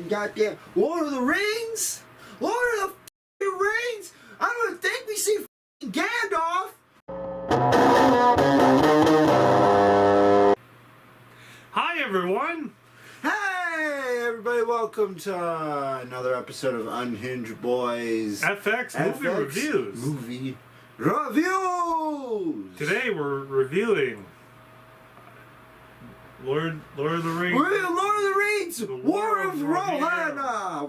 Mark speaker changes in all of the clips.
Speaker 1: goddamn Lord of the Rings? Lord of the Rings? I don't think we see Gandalf.
Speaker 2: Hi everyone!
Speaker 1: Hey everybody, welcome to another episode of Unhinged Boys
Speaker 2: FX Movie Reviews.
Speaker 1: Movie Reviews!
Speaker 2: Today we're reviewing Lord of the Rings.
Speaker 1: We're in Lord of the Rings!
Speaker 2: The
Speaker 1: War of Rohirrim!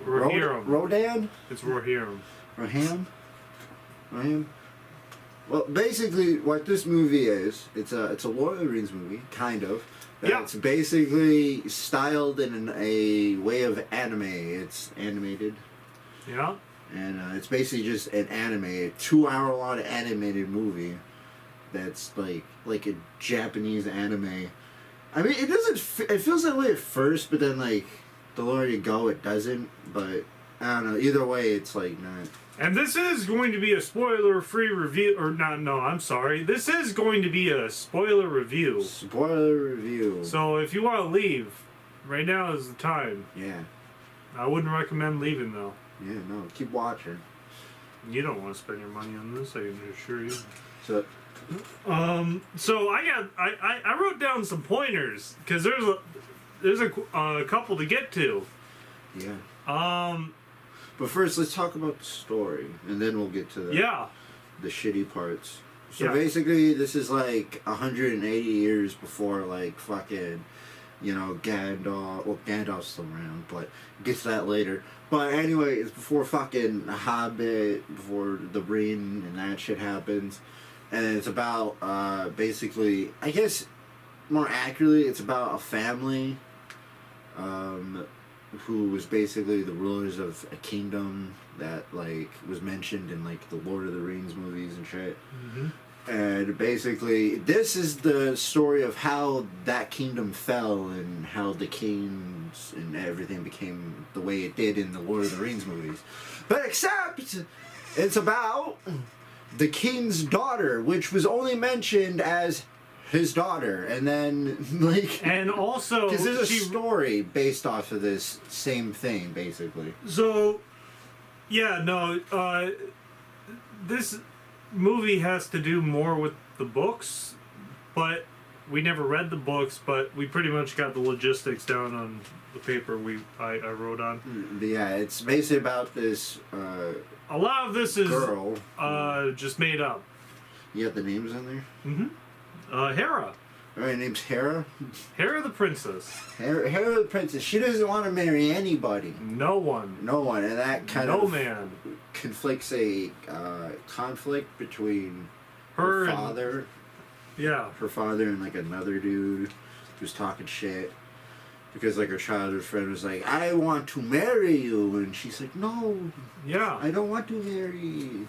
Speaker 2: Rohirrim.
Speaker 1: Rodan?
Speaker 2: It's Rohirrim.
Speaker 1: Rohirrim? Well, basically, what this movie is, it's a Lord of the Rings movie, kind of.
Speaker 2: Yeah.
Speaker 1: It's basically styled in a way of anime. It's animated.
Speaker 2: Yeah.
Speaker 1: And it's basically just an anime, a 2-hour-long animated movie that's like a Japanese anime. I mean, it doesn't. It feels that way at first, but then like the longer you go, it doesn't. But I don't know. Either way, it's like not.
Speaker 2: And this is going to be a spoiler-free review, or not? No, I'm sorry. This is going to be a spoiler review.
Speaker 1: Spoiler review.
Speaker 2: So if you want to leave, right now is the time.
Speaker 1: Yeah.
Speaker 2: I wouldn't recommend leaving though.
Speaker 1: Yeah. No. Keep watching.
Speaker 2: You don't want to spend your money on this, I can assure you.
Speaker 1: So.
Speaker 2: So I wrote down some pointers because there's a couple to get to.
Speaker 1: Yeah. But first, let's talk about the story, and then we'll get to the shitty parts. So basically, this is like 180 years before like fucking, Gandalf. Well, Gandalf's still around, but get to that later. But anyway, it's before fucking Hobbit, before the Ring and that shit happens. And it's about, basically, I guess, more accurately, it's about a family, who was basically the rulers of a kingdom that, like, was mentioned in, like, the Lord of the Rings movies and shit. Mm-hmm. And basically, this is the story of how that kingdom fell and how the kings and everything became the way it did in the Lord of the Rings movies. But except, it's about the king's daughter, which was only mentioned as his daughter, and then
Speaker 2: and also
Speaker 1: because there's a story based off of this same thing, basically.
Speaker 2: So, this movie has to do more with the books, but we never read the books, but we pretty much got the logistics down on the paper I wrote on.
Speaker 1: Yeah, it's basically about this.
Speaker 2: A lot of this is
Speaker 1: girl.
Speaker 2: Just made up.
Speaker 1: You got the names in there?
Speaker 2: Mm-hmm. Hera.
Speaker 1: Her name's Hera?
Speaker 2: Hera the princess.
Speaker 1: Hera the princess. She doesn't want to marry anybody.
Speaker 2: No one.
Speaker 1: No one. And that kind
Speaker 2: of...
Speaker 1: No
Speaker 2: man.
Speaker 1: Conflicts a conflict between
Speaker 2: her
Speaker 1: father. Her father and like another dude who's talking shit. Because like her childhood friend was like, I want to marry you, and she's like, no, I don't want to marry you.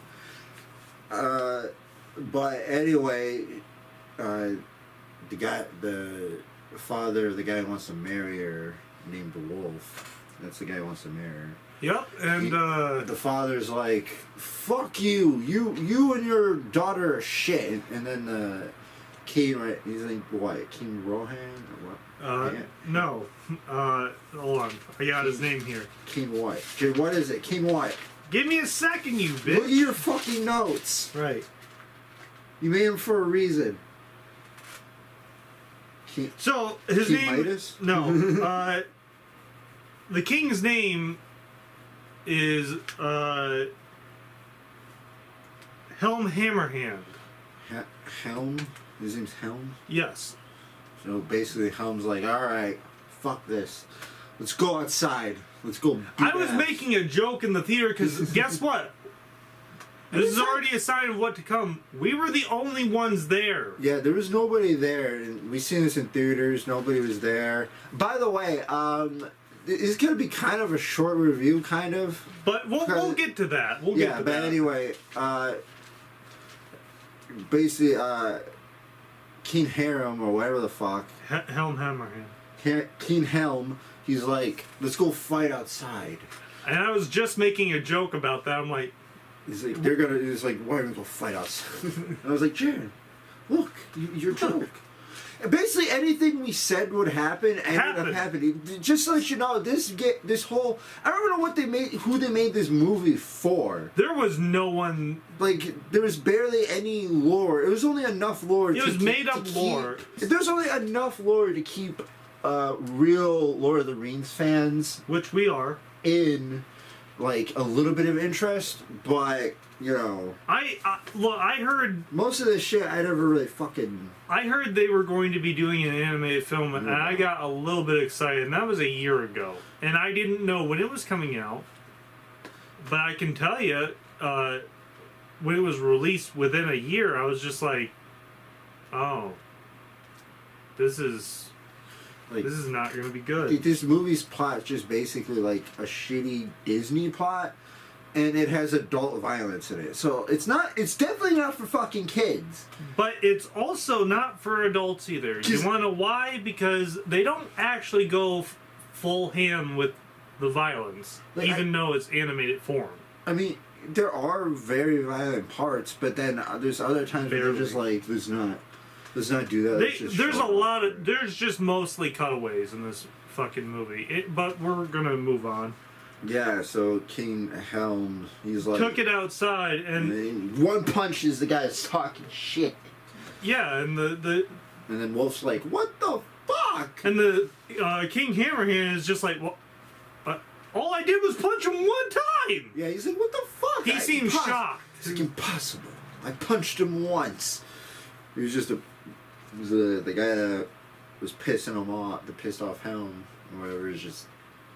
Speaker 1: But anyway, the father of the guy who wants to marry her, named the Wolf. That's the guy who wants to marry her.
Speaker 2: Yep, and
Speaker 1: the father's like, fuck you, you and your daughter are shit, and then the king, right? He's like, what? King Rohan or what?
Speaker 2: No. Hold on. I got his name here.
Speaker 1: King what? What is it? King what?
Speaker 2: Give me a second, you bitch.
Speaker 1: Look at your fucking notes.
Speaker 2: Right.
Speaker 1: You made him for a reason.
Speaker 2: So, his
Speaker 1: King
Speaker 2: name...
Speaker 1: Midas?
Speaker 2: No. The king's name is, Helm Hammerhand.
Speaker 1: Helm? His name's Helm?
Speaker 2: Yes.
Speaker 1: So basically Helm's like, alright, fuck this. Let's go outside. Let's go
Speaker 2: I was making a joke in the theater because guess what? This is already a sign of what to come. We were the only ones there.
Speaker 1: Yeah, there was nobody there. We've seen this in theaters. Nobody was there. By the way, it's going to be kind of a short review, kind of.
Speaker 2: But we'll get to that. We'll get to that.
Speaker 1: Anyway, basically, King Harem, or whatever the fuck.
Speaker 2: Helm Hammerhand.
Speaker 1: King Helm, he's like, let's go fight outside.
Speaker 2: And I was just making a joke about that. I'm like...
Speaker 1: He's like, why are we going to go fight outside? And I was like, Jared, look, your joke. basically anything we said would happen ended up happening. Just to let you know, this whole, I don't know who they made this movie for.
Speaker 2: There was no one,
Speaker 1: like, there was barely any lore. It was only enough lore.
Speaker 2: It was made up lore.
Speaker 1: There's only enough lore to keep real Lord of the Rings fans,
Speaker 2: which we are,
Speaker 1: in like a little bit of interest, but. You know,
Speaker 2: I heard
Speaker 1: most of this shit. I never really fucking.
Speaker 2: I heard they were going to be doing an animated film, and I got a little bit excited. And that was a year ago, and I didn't know when it was coming out. But I can tell you, when it was released within a year, I was just like, "Oh, this is not going to be good."
Speaker 1: This movie's plot is just basically like a shitty Disney plot. And it has adult violence in it. So it's definitely not for fucking kids.
Speaker 2: But it's also not for adults either. You want to know why? Because they don't actually go full ham with the violence, like, even though it's animated form. I
Speaker 1: mean, there are very violent parts, but then there's other times where they're just like, let's not do that.
Speaker 2: There's just mostly cutaways in this fucking movie. But we're going to move on.
Speaker 1: Yeah, so King Helm, he's like...
Speaker 2: took it outside, and
Speaker 1: one punch is the guy that's talking shit.
Speaker 2: Yeah, and
Speaker 1: and then Wolf's like, what the fuck?
Speaker 2: And the King Hammerhand is just like, well, all I did was punch him one time!
Speaker 1: Yeah, he's like, what the fuck?
Speaker 2: He seems shocked.
Speaker 1: It's like, impossible. I punched him once. He was just the guy that was pissing him off, the pissed off Helm, or whatever, is just...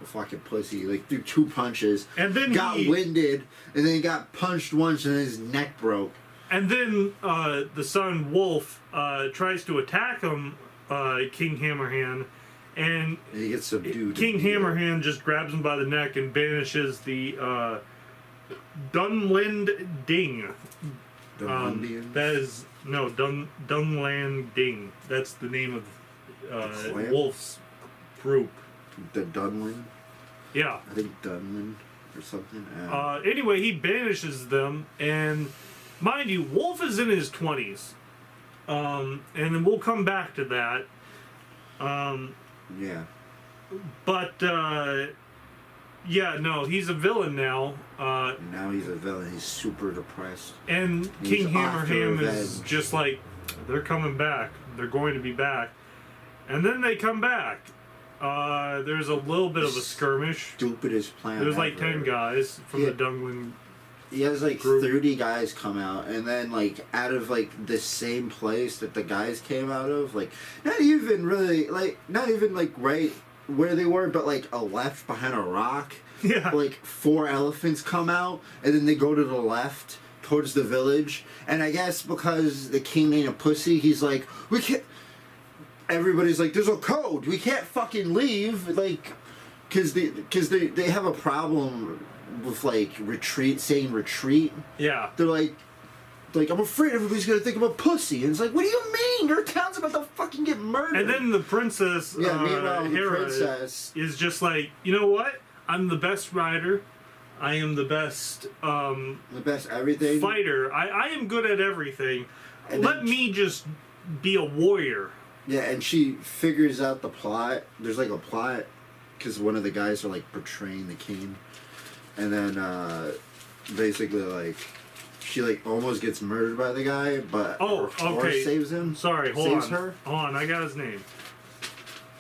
Speaker 1: a fucking pussy, like threw 2 punches,
Speaker 2: and then
Speaker 1: got winded, and then he got punched once, and then his neck broke.
Speaker 2: And then the son Wolf tries to attack him, King Hammerhand, and
Speaker 1: he gets subdued.
Speaker 2: King Hammerhand just grabs him by the neck and banishes the Dunland Ding. That is Dunland Ding. That's the name of Wolf's group.
Speaker 1: The Dunland?
Speaker 2: Yeah.
Speaker 1: I think Dunland or something.
Speaker 2: Anyway, he banishes them, and mind you, Wolf is in his 20s. And then we'll come back to that.
Speaker 1: Yeah.
Speaker 2: But, yeah, no, he's a villain now.
Speaker 1: Now he's a villain. He's super depressed.
Speaker 2: And King Hammerhand is just like, they're coming back. They're going to be back. And then they come back. There's a little bit of a skirmish.
Speaker 1: Stupidest plan.
Speaker 2: There's like 10 guys from the Dunland.
Speaker 1: He has like group. 30 guys come out, and then like out of like the same place that the guys came out of, like not even like right where they were, but like a left behind a rock.
Speaker 2: Yeah.
Speaker 1: Like 4 elephants come out, and then they go to the left towards the village. And I guess because the king ain't a pussy, he's like, we can't. Everybody's like, there's a code. We can't fucking leave, like, because they have a problem with like saying retreat.
Speaker 2: Yeah.
Speaker 1: They're like I'm afraid everybody's gonna think I'm a pussy, and it's like, what do you mean? Your town's about to fucking get murdered.
Speaker 2: And then the princess,
Speaker 1: meanwhile,
Speaker 2: Hera,
Speaker 1: the princess
Speaker 2: is just like, you know what? I'm the best rider. I am the best.
Speaker 1: The best everything.
Speaker 2: Fighter. I am good at everything. Let me just be a warrior.
Speaker 1: Yeah, and she figures out the plot. There's like a plot because one of the guys are like portraying the king, and then basically like she like almost gets murdered by the guy, but her horse saves him.
Speaker 2: Sorry, hold
Speaker 1: saves
Speaker 2: on.
Speaker 1: her.
Speaker 2: Hold on, I got his name.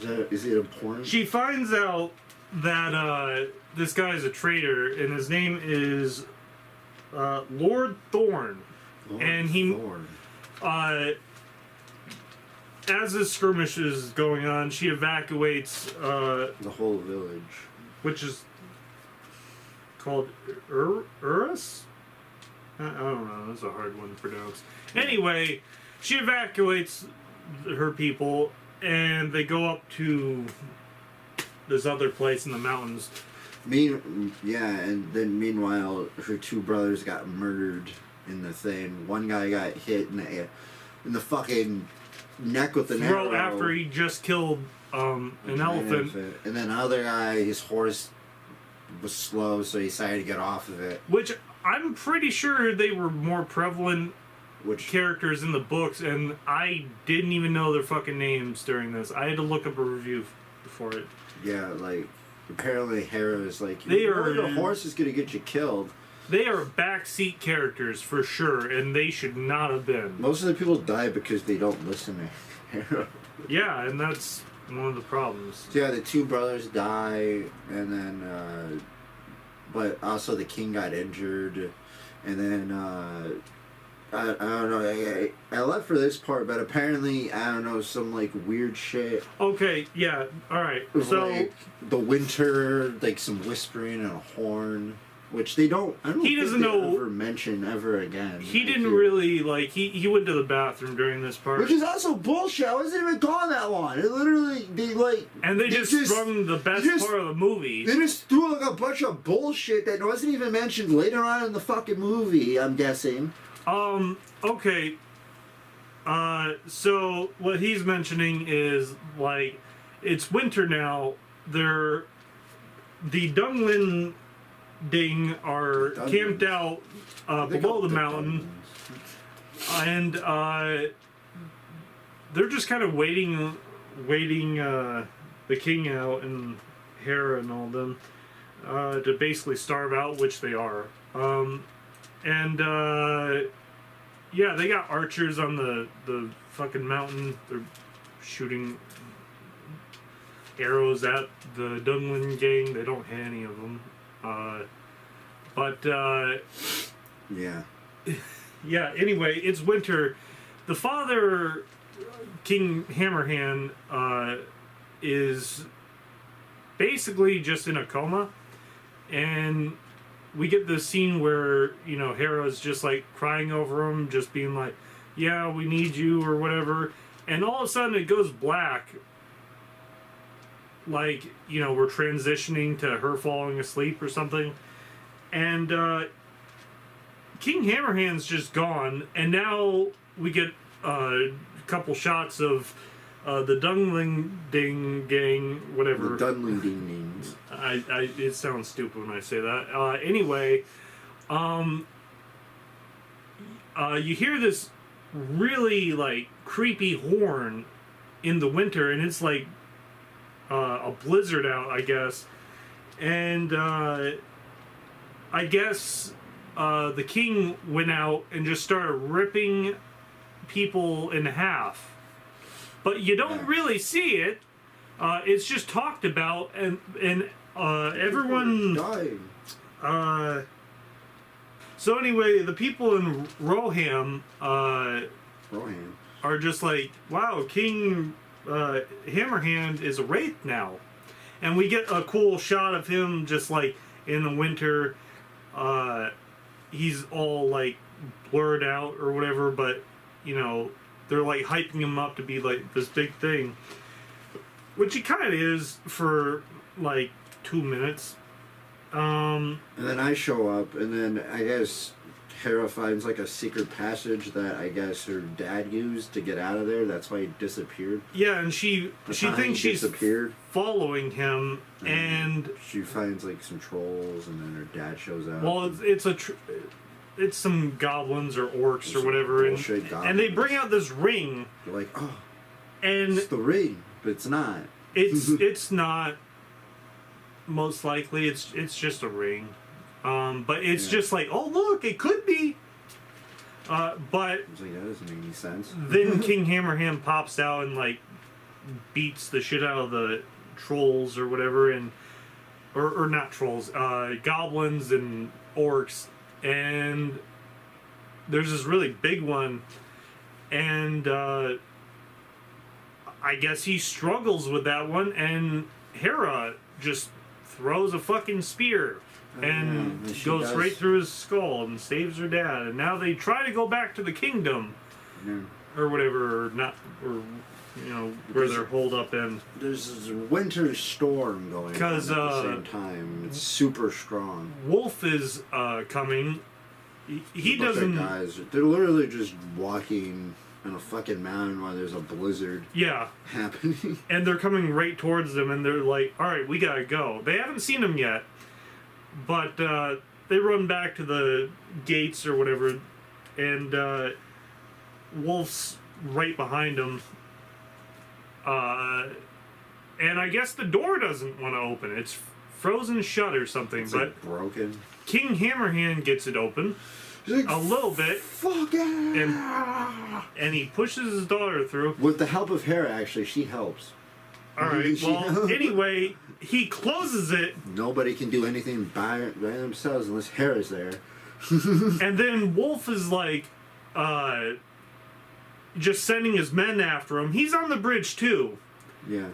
Speaker 1: Is it important?
Speaker 2: She finds out that this guy is a traitor, and his name is Lord Thorn,
Speaker 1: Thorn.
Speaker 2: As this skirmish is going on, she evacuates
Speaker 1: the whole village,
Speaker 2: which is called Urus? I don't know. That's a hard one to pronounce. Yeah. Anyway, she evacuates her people, and they go up to this other place in the mountains.
Speaker 1: And then meanwhile, her 2 brothers got murdered in the thing. One guy got hit in the fucking neck with an arrow
Speaker 2: after he just killed an elephant.
Speaker 1: And then the other guy, his horse was slow, so he decided to get off of it.
Speaker 2: Which I'm pretty sure they were more prevalent characters in the books, and I didn't even know their fucking names during this. I had to look up a review for it.
Speaker 1: Yeah, like, apparently Hera is like,
Speaker 2: the
Speaker 1: horse is gonna get you killed.
Speaker 2: They are backseat characters for sure, and they should not have been.
Speaker 1: Most of the people die because they don't listen to Hera.
Speaker 2: Yeah, and that's one of the problems.
Speaker 1: So yeah, the two brothers die, and then, but also the king got injured, and then, I don't know, I left for this part, but apparently, I don't know, some, like, weird shit.
Speaker 2: Okay, yeah, alright, so...
Speaker 1: Like, the winter, like, some whispering and a horn. Which they don't. I don't think they ever mention ever again.
Speaker 2: He didn't really like. He went to the bathroom during this part,
Speaker 1: which is also bullshit. I wasn't even gone that long. It literally
Speaker 2: they just sprung the best part of the movie.
Speaker 1: They just threw like a bunch of bullshit that wasn't even mentioned later on in the fucking movie. I'm guessing.
Speaker 2: Okay. So what he's mentioning is like it's winter now. The Dunglin Ding are camped out below the mountain, and they're just kind of waiting the king out and Hera and all them to basically starve out, which they are. Yeah, they got archers on the fucking mountain. They're shooting arrows at the Dunglin gang. They don't hit any of them.
Speaker 1: Yeah.
Speaker 2: Yeah, anyway, it's winter. The father, King Hammerhand, is basically just in a coma. And we get this scene where, you know, Hera's just like crying over him, just being like, yeah, we need you or whatever. And all of a sudden it goes black. Like, you know, we're transitioning to her falling asleep or something. And King Hammerhand's just gone. And now we get a couple shots of the Dunling Ding gang, whatever.
Speaker 1: The Dunling Ding Dings.
Speaker 2: It sounds stupid when I say that. Anyway, you hear this really, like, creepy horn in the winter, and it's like a blizzard out, I guess. And I guess the king went out and just started ripping people in half. But you don't really see it. It's just talked about, and everyone
Speaker 1: dying.
Speaker 2: So anyway, the people in Rohirrim are just like, wow, King Hammerhand is a wraith now. And we get a cool shot of him just like in the winter. He's all like blurred out or whatever, but you know, they're like hyping him up to be like this big thing. Which he kind of is for like 2 minutes.
Speaker 1: And then I show up, and then I guess Hera finds like a secret passage that I guess her dad used to get out of there. That's why he disappeared.
Speaker 2: Yeah, and she thinks she's following him, and
Speaker 1: she finds like some trolls, and then her dad shows up.
Speaker 2: Well, it's some goblins or orcs or whatever, and they bring out this ring.
Speaker 1: They're like, oh,
Speaker 2: and
Speaker 1: it's the ring, but it's not.
Speaker 2: It's not. Most likely, it's just a ring, but it's just like, oh look, it could be. But
Speaker 1: it's like, that doesn't make any sense.
Speaker 2: Then King Hammerhand pops out and like beats the shit out of the trolls or whatever, and or not trolls, goblins and orcs, and there's this really big one, and I guess he struggles with that one, and Hera just throws a fucking spear and goes right through his skull and saves her dad. And now they try to go back to the kingdom or whatever, or not, or you know, where they're holed up in.
Speaker 1: There's this winter storm going on at the same time. It's super strong.
Speaker 2: Wolf is coming. He doesn't.
Speaker 1: Guys, they're literally just walking on a fucking mountain while there's a blizzard happening. And
Speaker 2: they're coming right towards them, and they're like, alright, we gotta go. They haven't seen them yet, but they run back to the gates or whatever, and Wolf's right behind him. And I guess the door doesn't want to open. It's frozen shut or something.
Speaker 1: It's
Speaker 2: but
Speaker 1: like broken.
Speaker 2: King Hammerhand gets it open
Speaker 1: like,
Speaker 2: a little bit.
Speaker 1: Fuck yeah!
Speaker 2: And he pushes his daughter through.
Speaker 1: With the help of Hera, actually, she helps.
Speaker 2: Alright, well, anyway, he closes it.
Speaker 1: Nobody can do anything by themselves unless Hera's there.
Speaker 2: And then Wolf is like, just sending his men after him. He's on the bridge too.
Speaker 1: Yeah.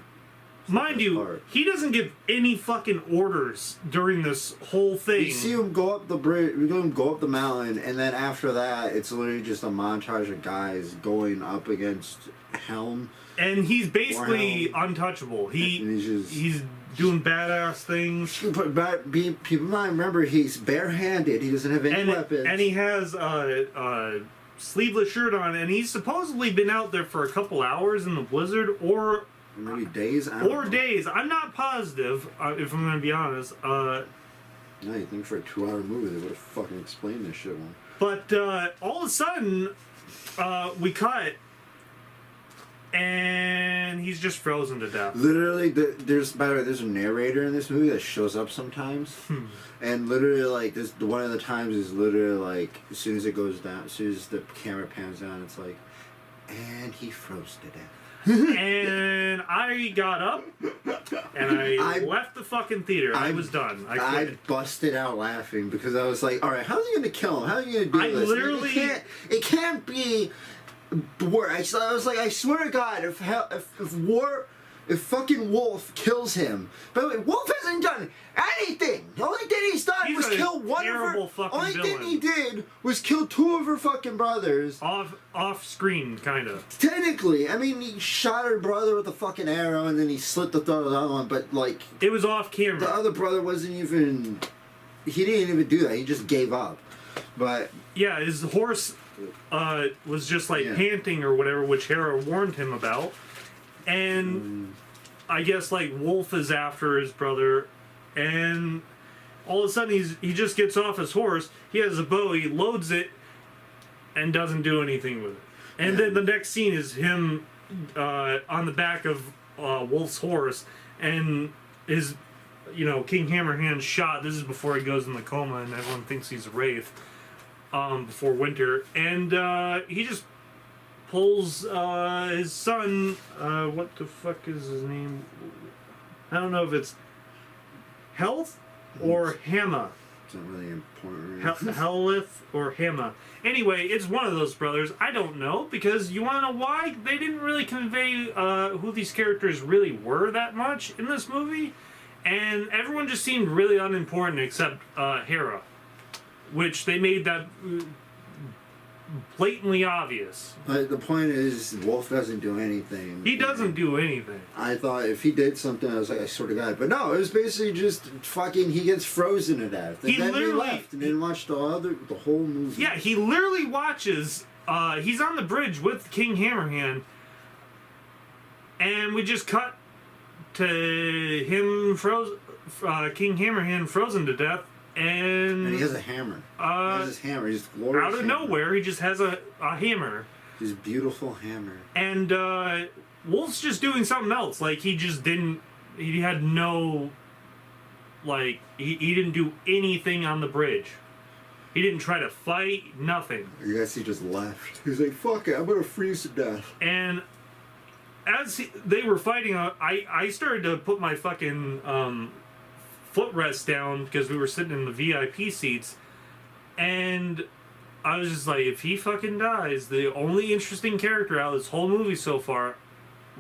Speaker 2: Mind you, he doesn't give any fucking orders during this whole thing.
Speaker 1: You see him go up the bridge, we see him go up the mountain, and then after that, it's literally just a montage of guys going up against Helm.
Speaker 2: And he's basically untouchable. He's doing badass things.
Speaker 1: But people might remember he's barehanded. He doesn't have any weapons.
Speaker 2: And he has a sleeveless shirt on, and he's supposedly been out there for a couple hours in the blizzard, or
Speaker 1: maybe days.
Speaker 2: Days. I'm not positive, if I'm going to be honest.
Speaker 1: No, you think for a 2-hour movie they would have fucking explained this shit one.
Speaker 2: But all of a sudden, we cut, and he's just frozen to death.
Speaker 1: Literally, there's a narrator in this movie that shows up sometimes, and literally, like, this one of the times is literally like, as soon as it goes down, as soon as the camera pans down, it's like, and he froze to death.
Speaker 2: And I got up and I left the fucking theater. I was done. I
Speaker 1: busted out laughing because I was like, all right, how's he going to kill him? How are you going to do this?
Speaker 2: Literally...
Speaker 1: It can't be worse. I was like, I swear to God, if fucking Wolf kills him. By the way, Wolf hasn't done anything. The only thing he's done was kill one of her. Only thing he did was kill 2 of her fucking brothers.
Speaker 2: Off screen, kind of.
Speaker 1: Technically, I mean, he shot her brother with a fucking arrow, and then he slit the throat of the other one. But like,
Speaker 2: it was off camera.
Speaker 1: The other brother wasn't even. He didn't even do that. He just gave up. But
Speaker 2: yeah, his horse was just like panting or whatever, which Hera warned him about. And I guess like Wolf is after his brother, and all of a sudden he just gets off his horse. He has a bow, he loads it, and doesn't do anything with it. And then the next scene is him on the back of Wolf's horse, and his, King Hammerhand shot. This is before he goes in the coma, and everyone thinks he's a wraith. Before winter, and he just pulls his son, what the fuck is his name? I don't know if it's Health or Hamma.
Speaker 1: It's not really important.
Speaker 2: Helith or Hamma. Anyway, it's one of those brothers. I don't know, because you want to know why? They didn't really convey who these characters really were that much in this movie, and everyone just seemed really unimportant except Hera, which they made that blatantly obvious.
Speaker 1: But the point is, Wolf doesn't do anything.
Speaker 2: He doesn't do anything.
Speaker 1: I thought if he did something, I was like, I swear to God. But no, it was basically just fucking, he gets frozen to death. And then we left and didn't watch the whole movie.
Speaker 2: Yeah, he literally watches, he's on the bridge with King Hammerhand, and we just cut to him King Hammerhand frozen to death. And
Speaker 1: he has a hammer. He has his hammer. He's glorious.
Speaker 2: Out of nowhere, he just has a hammer.
Speaker 1: His beautiful hammer.
Speaker 2: And Wolf's just doing something else. Like, he just didn't. He had no. Like, he didn't do anything on the bridge. He didn't try to fight, nothing.
Speaker 1: I guess he just left. He's like, fuck it, I'm gonna freeze to death.
Speaker 2: And as they were fighting, I started to put my fucking. Footrest down because we were sitting in the VIP seats, and I was just like, if he fucking dies, the only interesting character out of this whole movie so far,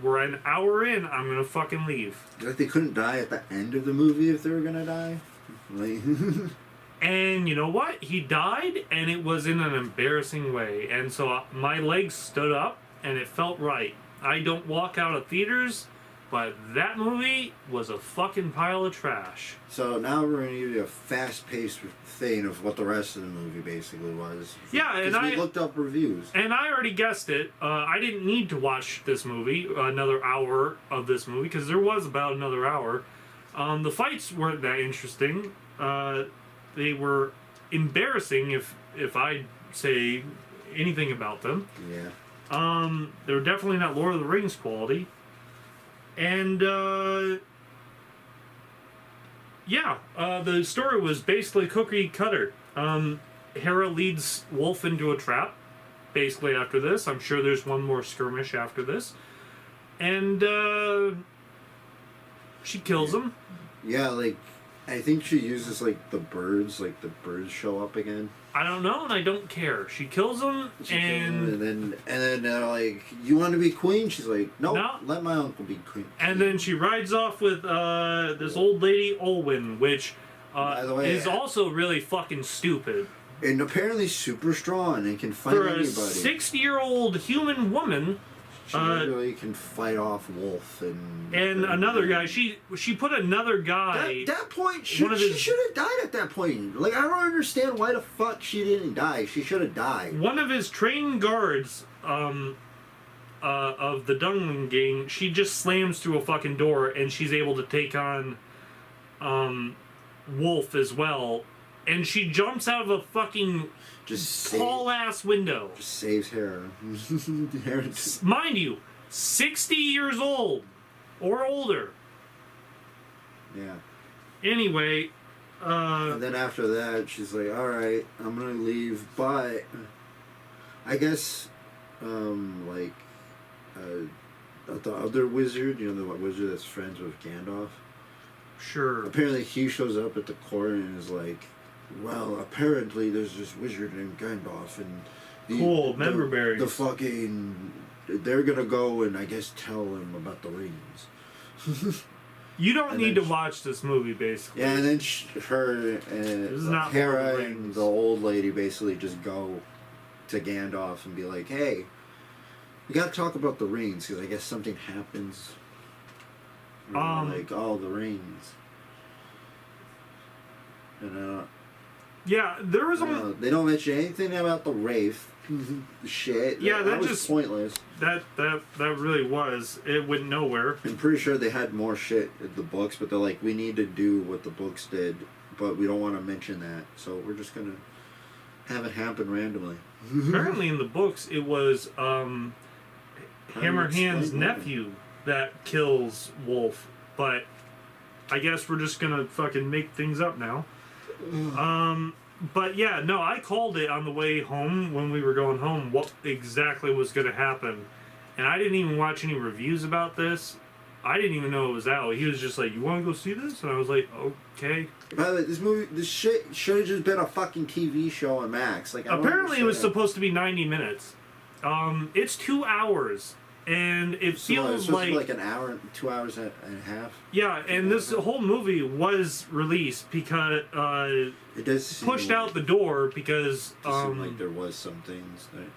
Speaker 2: we're an hour in, I'm gonna fucking leave.
Speaker 1: Like, they couldn't die at the end of the movie if they were gonna die? Like
Speaker 2: and you know what? He died, and it was in an embarrassing way, and so my legs stood up, and it felt right. I don't walk out of theaters, but that movie was a fucking pile of trash.
Speaker 1: So now we're going to give you a fast-paced thing of what the rest of the movie basically was.
Speaker 2: Yeah, and
Speaker 1: we looked up reviews.
Speaker 2: And I already guessed it. I didn't need to watch this movie, another hour of this movie, because there was about another hour. The fights weren't that interesting. They were embarrassing if I say anything about them.
Speaker 1: Yeah.
Speaker 2: They were definitely not Lord of the Rings quality. And, the story was basically cookie cutter. Hera leads Wolf into a trap, basically after this. I'm sure there's one more skirmish after this. And, she kills him.
Speaker 1: Yeah, like, I think she uses, the birds show up again.
Speaker 2: I don't know, and I don't care. She kills him,
Speaker 1: and then you want to be queen? She's like, nope, no, let my uncle be queen.
Speaker 2: And then she rides off with this old lady, Olwen, which by the way, is also really fucking stupid.
Speaker 1: And apparently super strong and can fight anybody.
Speaker 2: For a 60-year-old human woman...
Speaker 1: She really can fight off Wolf and
Speaker 2: another guy. She put another guy.
Speaker 1: At that point, she should have died at that point. Like, I don't understand why the fuck she didn't die. She should have died.
Speaker 2: One of his trained guards of the Dungling gang, she just slams through a fucking door and she's able to take on Wolf as well. And she jumps out of a fucking tall ass window.
Speaker 1: Just saves Hera.
Speaker 2: Mind you, 60 years old or older.
Speaker 1: Yeah.
Speaker 2: Anyway,
Speaker 1: and then after that, she's like, "All right, I'm gonna leave." But I guess, the other wizard, the wizard that's friends with Gandalf.
Speaker 2: Sure.
Speaker 1: Apparently, he shows up at the court and is like, well, apparently there's this wizard named Gandalf, and
Speaker 2: member berries.
Speaker 1: The fucking, they're gonna go and I guess tell him about the rings.
Speaker 2: You don't need to watch this movie, basically.
Speaker 1: Yeah, and then Hera and the old lady basically just go to Gandalf and be like, "Hey, we gotta talk about the rings because I guess something happens." The rings. And
Speaker 2: yeah, there was
Speaker 1: they don't mention anything about the Wraith. Shit.
Speaker 2: Yeah, that was
Speaker 1: just pointless.
Speaker 2: That really was. It went nowhere.
Speaker 1: I'm pretty sure they had more shit in the books, but they're like, we need to do what the books did, but we don't want to mention that, so we're just gonna have it happen randomly.
Speaker 2: Apparently, in the books, it was Hammerhand's nephew that kills Wolf, but I guess we're just gonna fucking make things up now. But yeah, no, I called it on the way home when we were going home what exactly was going to happen. And I didn't even watch any reviews about this. I didn't even know it was out. He was just like, "You want to go see this?" And I was like, "Okay."
Speaker 1: By the way, this shit should have just been a fucking TV show on Max. Like,
Speaker 2: apparently it was supposed to be 90 minutes. It's 2 hours. And it feels
Speaker 1: like an hour, 2 hours and a half.
Speaker 2: Yeah, and this whole movie was released because
Speaker 1: it does
Speaker 2: pushed out the door because
Speaker 1: it seemed like there was some things that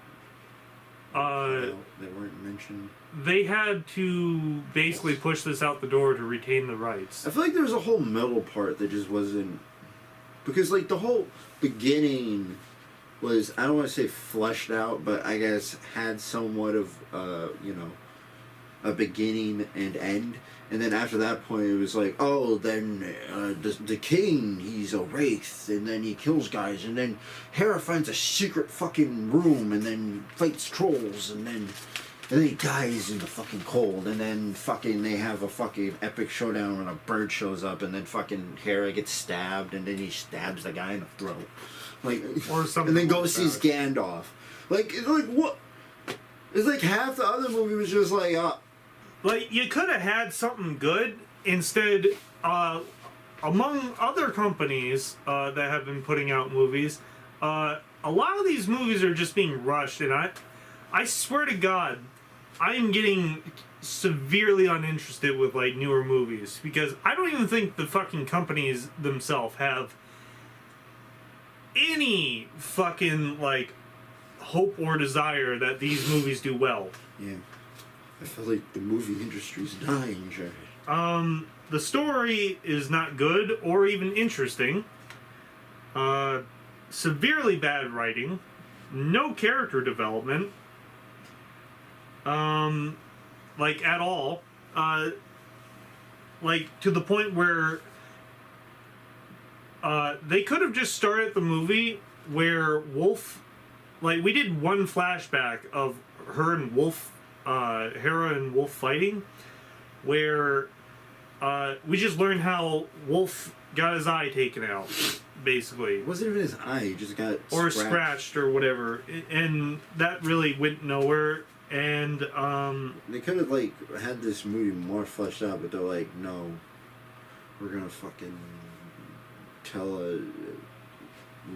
Speaker 1: weren't mentioned.
Speaker 2: They had to basically push this out the door to retain the rights.
Speaker 1: I feel like there was a whole middle part that just wasn't, because like the whole beginning was, I don't want to say fleshed out, but I guess had somewhat of, a beginning and end. And then after that point, it was like, oh, then the king, he's a wraith, and then he kills guys, and then Hera finds a secret fucking room, and then fights trolls, and then he dies in the fucking cold, and then fucking they have a fucking epic showdown when a bird shows up, and then fucking Hera gets stabbed, and then he stabs the guy in the throat. Like, or something, and then goes sees Gandalf. Like what? It's like half the other movie was just like,
Speaker 2: like you could have had something good instead. Among other companies that have been putting out movies, a lot of these movies are just being rushed, and I swear to God, I am getting severely uninterested with like newer movies because I don't even think the fucking companies themselves have any fucking like hope or desire that these movies do well.
Speaker 1: Yeah, I feel like the movie industry's dying, Jared.
Speaker 2: The story is not good or even interesting. Severely bad writing, no character development, like at all. Like to the point where they could have just started the movie where Wolf, like we did one flashback of her and Wolf, Hera and Wolf fighting, where we just learned how Wolf got his eye taken out, basically.
Speaker 1: It wasn't even his eye, he just got
Speaker 2: scratched or whatever, and that really went nowhere. And
Speaker 1: they could have like had this movie more fleshed out, but they're like, no, we're gonna fucking tell a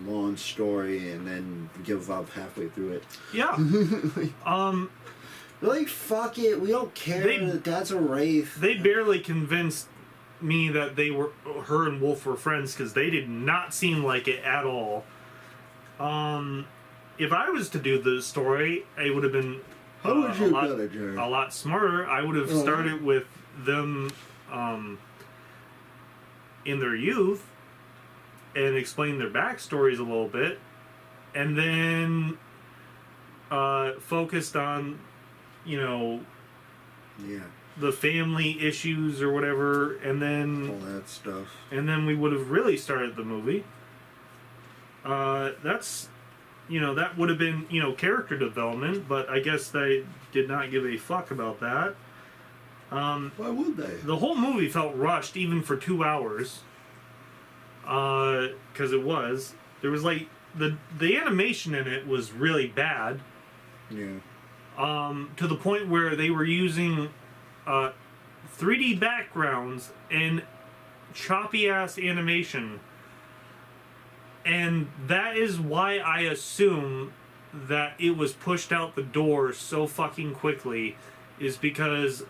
Speaker 1: long story and then give up halfway through it.
Speaker 2: Yeah.
Speaker 1: They're like, fuck it, we don't care that that's a wraith.
Speaker 2: They barely convinced me that her and Wolf were friends, because they did not seem like it at all. If I was to do the story, it would have been a lot smarter. I would have started with them in their youth and explained their backstories a little bit, and then focused on, the family issues or whatever, and then
Speaker 1: all that stuff,
Speaker 2: and then we would have really started the movie. That's that would have been character development, but I guess they did not give a fuck about that.
Speaker 1: Why would they?
Speaker 2: The whole movie felt rushed, even for 2 hours, because there was like the animation in it was really bad.
Speaker 1: Yeah.
Speaker 2: To the point where they were using 3D backgrounds and choppy ass animation, and that is why I assume that it was pushed out the door so fucking quickly, is because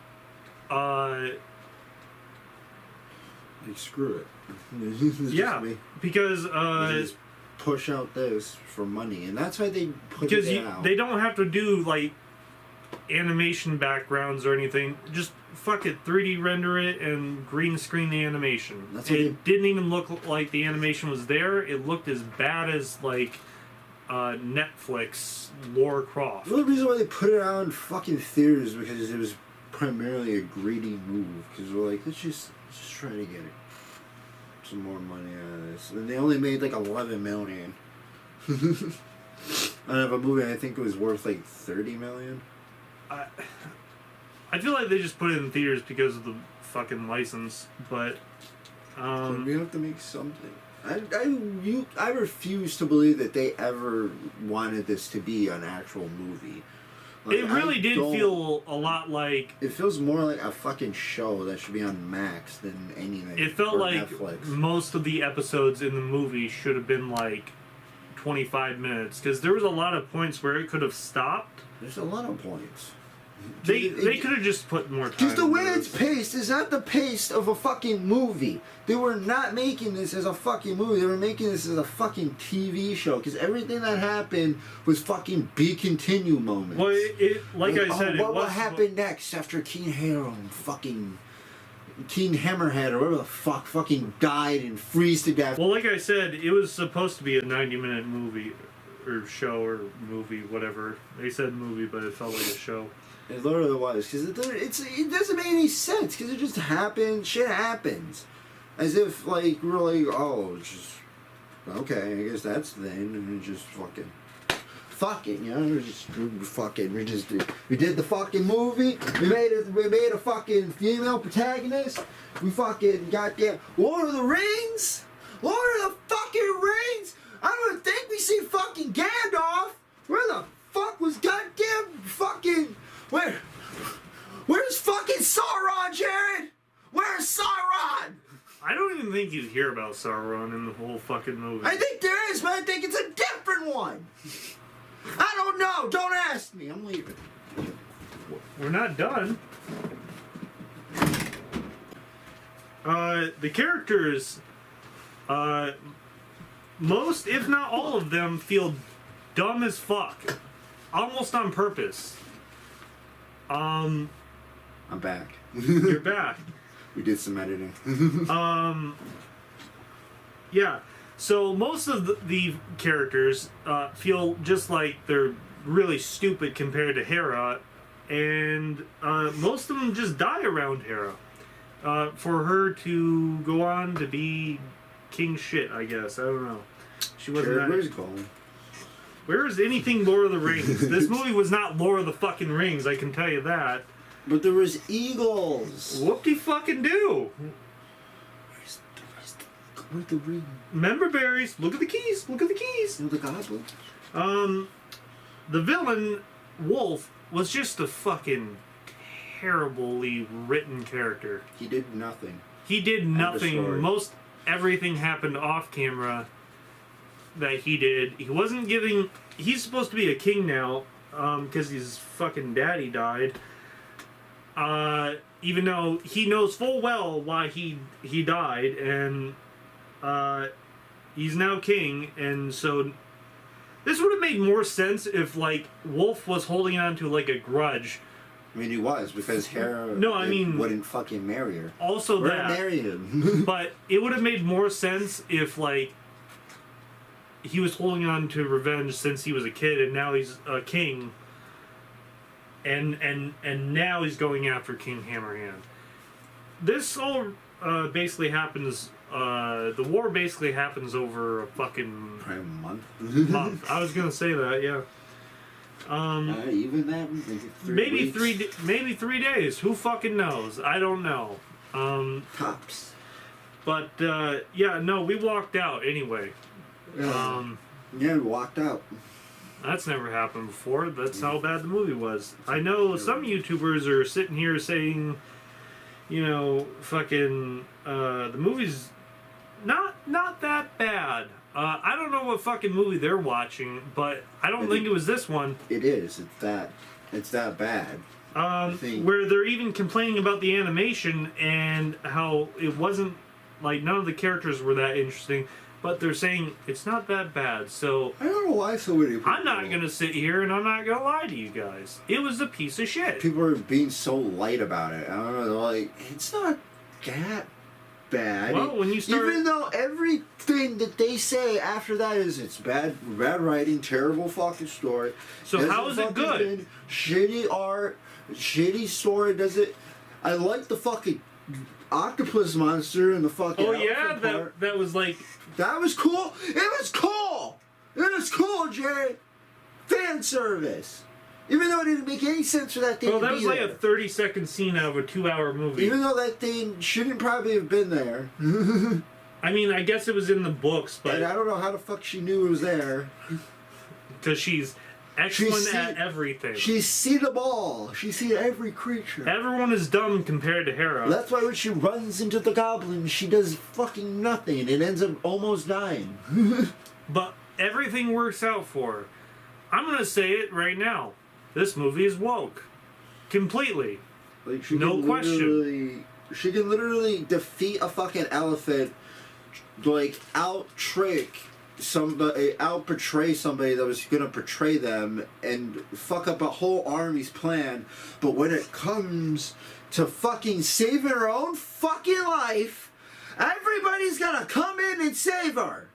Speaker 1: like, screw it.
Speaker 2: Yeah, because
Speaker 1: just push out this for money, and that's why they put
Speaker 2: because
Speaker 1: it out.
Speaker 2: They don't have to do like animation backgrounds or anything. Just fuck it, 3D render it and green screen the animation. It didn't even look like the animation was there. It looked as bad as like Netflix Lara Croft.
Speaker 1: The only reason why they put it out in fucking theaters is because it was primarily a greedy move. Because we're like, let's just try to get some more money out of this. And they only made like 11 million. Out of a movie I think it was worth like 30 million.
Speaker 2: I feel like they just put it in theaters because of the fucking license, but
Speaker 1: we have to make something. I refuse to believe that they ever wanted this to be an actual movie. Like,
Speaker 2: it really did feel a lot like...
Speaker 1: It feels more like a fucking show that should be on Max than anything.
Speaker 2: It felt like
Speaker 1: Netflix.
Speaker 2: Most of the episodes in the movie should have been like 25 minutes, because there was a lot of points where it could have stopped.
Speaker 1: There's a lot of points.
Speaker 2: They could have just put more time.
Speaker 1: Because the way it's paced is not the pace of a fucking movie. They were not making this as a fucking movie. They were making this as a fucking TV show. Because everything that happened was fucking be continue moments.
Speaker 2: Well, like I said,
Speaker 1: what will happen next after King Hero and fucking King Hammerhead or whatever the fuck fucking died and freeze to death?
Speaker 2: Well, like I said, it was supposed to be a 90-minute movie or show or movie, whatever. They said movie, but it felt like a show.
Speaker 1: It literally was, because it doesn't make any sense, because it just happens, shit happens. As if, like, we're like, oh, it's just, okay, I guess that's the end, and we just fucking, we did the fucking movie, we made a fucking female protagonist, we fucking goddamn, Lord of the Rings, I don't think we see fucking Gandalf, where the fuck was goddamn fucking... Where's fucking Sauron, Jared? Where's Sauron?
Speaker 2: I don't even think you hear about Sauron in the whole fucking movie.
Speaker 1: I think there is, but I think it's a different one. I don't know. Don't ask me. I'm leaving.
Speaker 2: We're not done. The characters, most, if not all of them, feel dumb as fuck. Almost on purpose.
Speaker 1: I'm back.
Speaker 2: You're back.
Speaker 1: We did some editing.
Speaker 2: Yeah. So most of the characters feel just like they're really stupid compared to Hera, and most of them just die around Hera. For her to go on to be king shit, I guess. I don't know. She wasn't
Speaker 1: Jared, where's going?
Speaker 2: Where is anything Lord of the Rings? This movie was not Lord of the fucking Rings, I can tell you that.
Speaker 1: But there was eagles.
Speaker 2: Whoop-de-fucking-do.
Speaker 1: Where's the ring?
Speaker 2: Member berries. Look at the keys. Look at the keys.
Speaker 1: No, the goblin.
Speaker 2: The villain, Wolf, was just a fucking terribly written character.
Speaker 1: He did nothing.
Speaker 2: He did nothing. Most everything happened off camera that he did. He wasn't giving... He's supposed to be a king now, because his fucking daddy died. Even though he knows full well why he died, and he's now king, and so this would have made more sense if, like, Wolf was holding on to, like, a grudge.
Speaker 1: I mean, he was, because Hera wouldn't fucking marry her.
Speaker 2: Also that.
Speaker 1: Marry him.
Speaker 2: But it would have made more sense if, like, he was holding on to revenge since he was a kid, and now he's a king, and now he's going after King Hammerhand. This all basically happens. The war basically happens over a fucking
Speaker 1: probably a month.
Speaker 2: month. I was gonna say that, yeah.
Speaker 1: Even that,
Speaker 2: maybe 3 days. Who fucking knows? I don't know.
Speaker 1: Tops.
Speaker 2: But yeah, no, we walked out anyway.
Speaker 1: Yeah, we walked out.
Speaker 2: That's never happened before. That's how bad the movie was. I know some YouTubers are sitting here saying, you know, fucking, the movie's not that bad. I don't know what fucking movie they're watching, but I don't think it was this one.
Speaker 1: It is. It's that bad.
Speaker 2: Where they're even complaining about the animation and how it wasn't, like, none of the characters were that interesting. But they're saying it's not that bad, so...
Speaker 1: I don't know why so many people...
Speaker 2: I'm not going to sit here and I'm not going to lie to you guys. It was a piece of shit.
Speaker 1: People are being so light about it. I don't know, they're like, it's not that bad.
Speaker 2: Well, when you start...
Speaker 1: Even though everything that they say after that is it's bad writing, terrible fucking story.
Speaker 2: So how is it good?
Speaker 1: Shitty art, shitty story, does it... I like the fucking octopus monster and the fucking...
Speaker 2: Oh yeah, that was like...
Speaker 1: That was cool. It was cool. It was cool, Jay. Fan service. Even though it didn't make any sense for that thing to be there.
Speaker 2: Well, that was like a 30-second scene out of a 2-hour movie.
Speaker 1: Even though that thing shouldn't probably have been there.
Speaker 2: I mean, I guess it was in the books, but...
Speaker 1: And I don't know how the fuck she knew it was there.
Speaker 2: Because she's excellent at everything.
Speaker 1: She's seen them all. She's seen every creature.
Speaker 2: Everyone is dumb compared to Hera.
Speaker 1: That's why when she runs into the goblin, she does fucking nothing and ends up almost dying.
Speaker 2: But everything works out for her. I'm going to say it right now. This movie is woke. Completely.
Speaker 1: Like
Speaker 2: no question.
Speaker 1: She can literally defeat a fucking elephant, like, out-portray somebody that was gonna portray them and fuck up a whole army's plan. But when it comes to fucking saving her own fucking life, everybody's gonna come in and save her.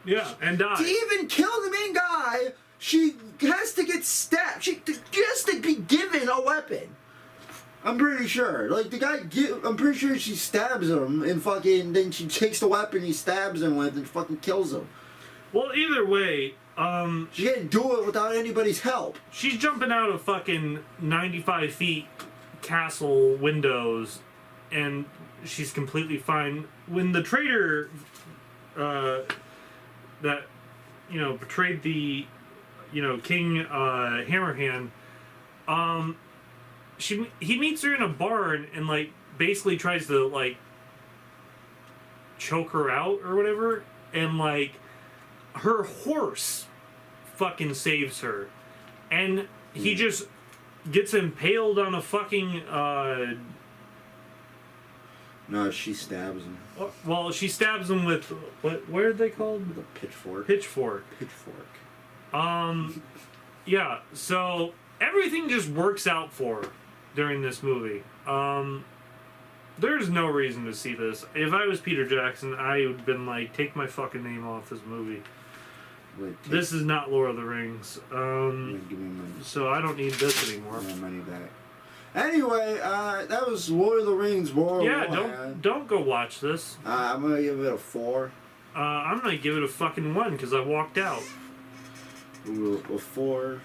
Speaker 2: Yeah, and die.
Speaker 1: To even kill the main guy, she has to get stabbed. She has to be given a weapon. I'm pretty sure. Like, the guy, I'm pretty sure she stabs him and fucking, then she takes the weapon he stabs him with and fucking kills him.
Speaker 2: Well, either way,
Speaker 1: she can't do it without anybody's help.
Speaker 2: She's jumping out of fucking 95 feet castle windows, and she's completely fine. When the traitor, that, you know, betrayed the, you know, King, Hammerhand, he meets her in a barn and, like, basically tries to, like, choke her out or whatever, and, like, her horse fucking saves her, and he just gets impaled on a fucking
Speaker 1: No, she stabs him.
Speaker 2: Well, she stabs him with what are they called?
Speaker 1: With a pitchfork.
Speaker 2: Pitchfork. Yeah, so everything just works out for her during this movie. There's no reason to see this. If I was Peter Jackson, I would have been like, take my fucking name off this movie. This is not Lord of the Rings.
Speaker 1: Give me money.
Speaker 2: So I don't need this anymore.
Speaker 1: Yeah, money back. Anyway, that was Lord of the Rings.
Speaker 2: Don't go watch this.
Speaker 1: I'm gonna give it a 4.
Speaker 2: I'm gonna give it a fucking 1 because I walked out.
Speaker 1: a 4.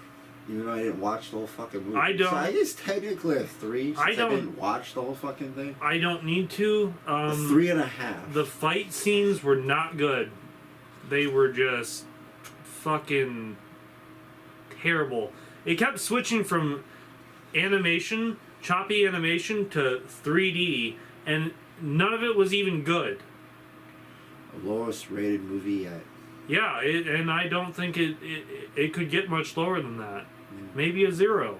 Speaker 1: Even though I didn't watch the whole fucking movie.
Speaker 2: I don't. So
Speaker 1: I guess technically a 3 since I didn't watch the whole fucking thing.
Speaker 2: I don't need to.
Speaker 1: A 3.5.
Speaker 2: The fight scenes were not good. They were just fucking terrible. It kept switching from animation, choppy animation, to 3D, and none of it was even good.
Speaker 1: The lowest rated movie yet.
Speaker 2: Yeah, and I don't think it could get much lower than that. Yeah. Maybe a 0.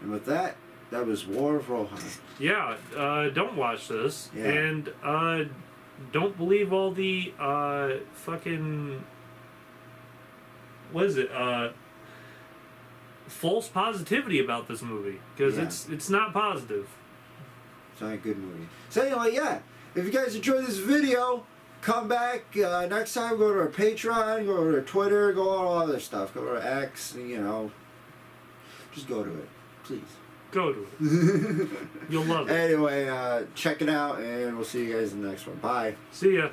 Speaker 1: And with that, that was War of Rohan.
Speaker 2: Yeah, don't watch this.
Speaker 1: Yeah.
Speaker 2: And don't believe all the fucking... What is it? False positivity about this movie. Because it's not positive.
Speaker 1: It's not a good movie. So anyway, yeah. If you guys enjoyed this video... Come back next time. Go to our Patreon, go to our Twitter, go on all other stuff. Go to X, you know. Just go to it, please.
Speaker 2: Go to it. You'll love it.
Speaker 1: Anyway, check it out, and we'll see you guys in the next one. Bye.
Speaker 2: See ya.